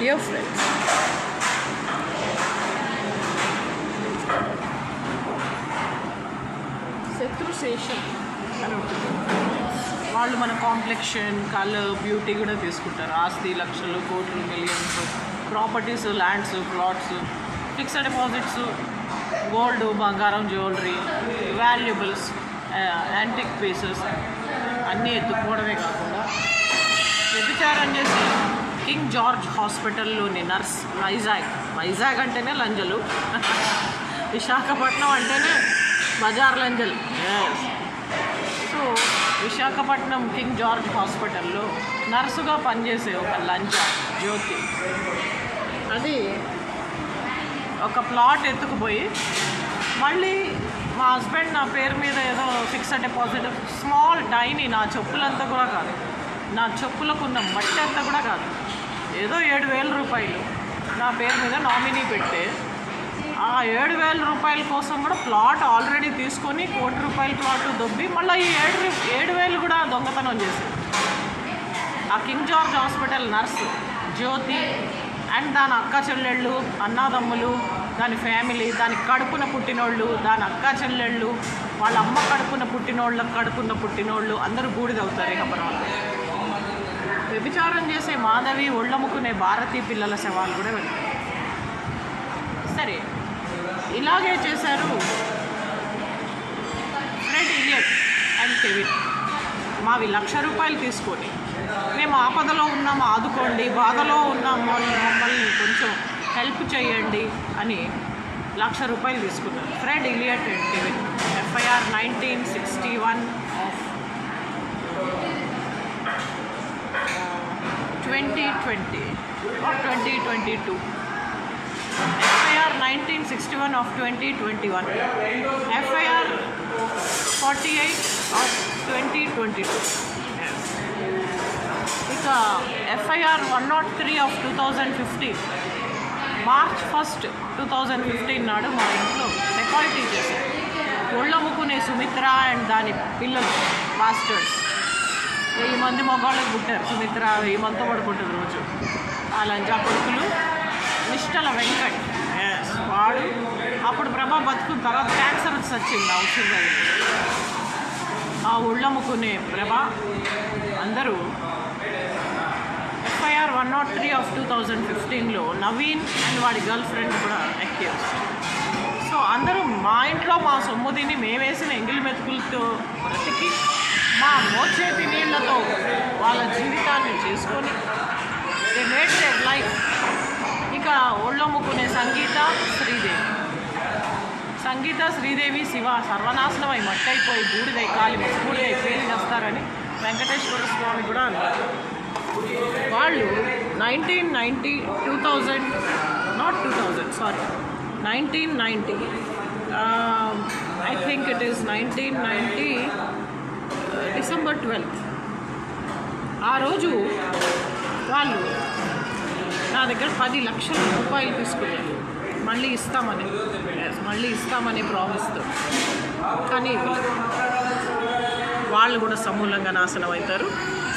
Dear friends, శత్రుశేషం అని ఉంటుంది. వాళ్ళు మన కాంప్లెక్షన్, కలర్, బ్యూటీ కూడా తీసుకుంటారు. ఆస్తి లక్షలు, కోట్లు, millions, properties, lands, plots, fixed deposits, gold, బంగారం, జ్యువెలరీ, వాల్యుబుల్స్, యాంటిక్ పీసెస్ అన్నీ ఎత్తుకోవడమే కాకుండా వ్యభిచారం చేసి కింగ్ జార్జ్ హాస్పిటల్లోని నర్స్, వైజాగ్ అంటేనే లంజలు, విశాఖపట్నం అంటేనే బజార్ లంజలు. సో విశాఖపట్నం కింగ్ జార్జ్ హాస్పిటల్లో నర్సుగా పనిచేసే ఒక లంజ జ్యోతి, అది ఒక ప్లాట్ ఎత్తుకుపోయి మళ్ళీ మా హస్బెండ్ నా పేరు మీద ఏదో ఫిక్స్డ్ డిపాజిట్, స్మాల్ టైనీ, నా చెప్పులంతా కూడా కాదు, నా చెప్పులకున్న మట్టి అంతా కూడా కాదు, ఏదో 7,000 రూపాయలు నా పేరు మీద నామినీ పెడితే ఆ 7,000 రూపాయల కోసం కూడా ప్లాట్ ఆల్రెడీ తీసుకొని 1 కోటి రూపాయల ప్లాట్ దొబ్బి మళ్ళీ ఈ 7,000 కూడా దొంగతనం చేసింది. ఆ King George hospital nurse Jyothi and దాని అక్క చెల్లెళ్ళు, అన్నాదమ్ములు, దాని ఫ్యామిలీ, దాని కడుపున పుట్టినోళ్ళు, దాని అక్క చెల్లెళ్ళు, వాళ్ళ అమ్మ కడుపున పుట్టినోళ్ళు అందరూ బూడిదవుతారు ఇక పర్వాలేదు. వ్యభిచారం చేసే మాధవి, ఒళ్ళముకునే భారతీ పిల్లల శవాలు కూడా వెళ్తాయి. సరే, ఇలాగే చేశారు ఫ్రెడ్ ఇలియట్ అండ్ కెవిన్. మావి 1,00,000 రూపాయలు తీసుకొని మేము ఆపదలో ఉన్నాం, ఆదుకోండి, బాధలో ఉన్నాం, మమ్మల్ని కొంచెం హెల్ప్ చేయండి అని 1,00,000 రూపాయలు తీసుకున్నారు. Fred Elliott and Kevin, FIR 1961 of 2020 or 2022. FIR 1961 of 2021. FIR 48 of 2022. ఇక FIR 103 of 2015. March 1st, 2015 నాడు మా ఇంట్లో డెకాయిటీ చేశారు. ఒళ్ళముకునే సుమిత్ర అండ్ దాని పిల్లలు బాస్టర్డ్స్, 1000 మంది మగవాళ్ళకి పుట్టారు. సుమిత్ర 1000 మందితో పడుకుంటుంది రోజు. ఆ లంజా కొడుకులు, నిష్టల వెంకట్, వాడు అప్పుడు ప్రభా బతుకున్న తర్వాత క్యాన్సర్ వచ్చి వచ్చింది ఔషధం. ఆ ఒళ్ళముకునే ప్రభా అందరూ FIR 103 of 2015లో నవీన్ అండ్ వాడి గర్ల్ ఫ్రెండ్ కూడా అక్యూజ్. సో అందరూ మా ఇంట్లో మా సొమ్ము తిని మేమేసిన ఎంగిలి మెతుకులతో బ్రతికి మా మోచేతి నీళ్లతో వాళ్ళ జీవితాన్ని చేసుకొని దే మేడ్ దేర్ లైఫ్. ఇక ఒళ్ళొమ్ముకునే సంగీత శ్రీదేవి శివ సర్వనాశనమై మట్టయిపోయి బూడిదై కాలి మసూడిదై పేలి చేస్తారని వెంకటేశ్వర స్వామి కూడా అన్నారు. వాళ్ళు 1990 I think it is 1990 December 12th. ఆ రోజు వాళ్ళు నా దగ్గర 10 లక్షల రూపాయలు తీసుకున్నారు. మళ్ళీ ఇస్తామని ప్రామిస్తో, కానీ వాళ్ళు కూడా సమూలంగా నాశనం అవుతారు.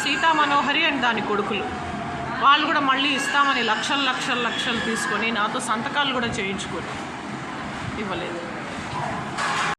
సీతా మనోహరి అండ్ దాని కొడుకులు వాళ్ళు కూడా మళ్ళీ ఇస్తామని లక్షలు తీసుకొని నాతో సంతకాలు కూడా చేయించుకొని ఇవ్వలేదు.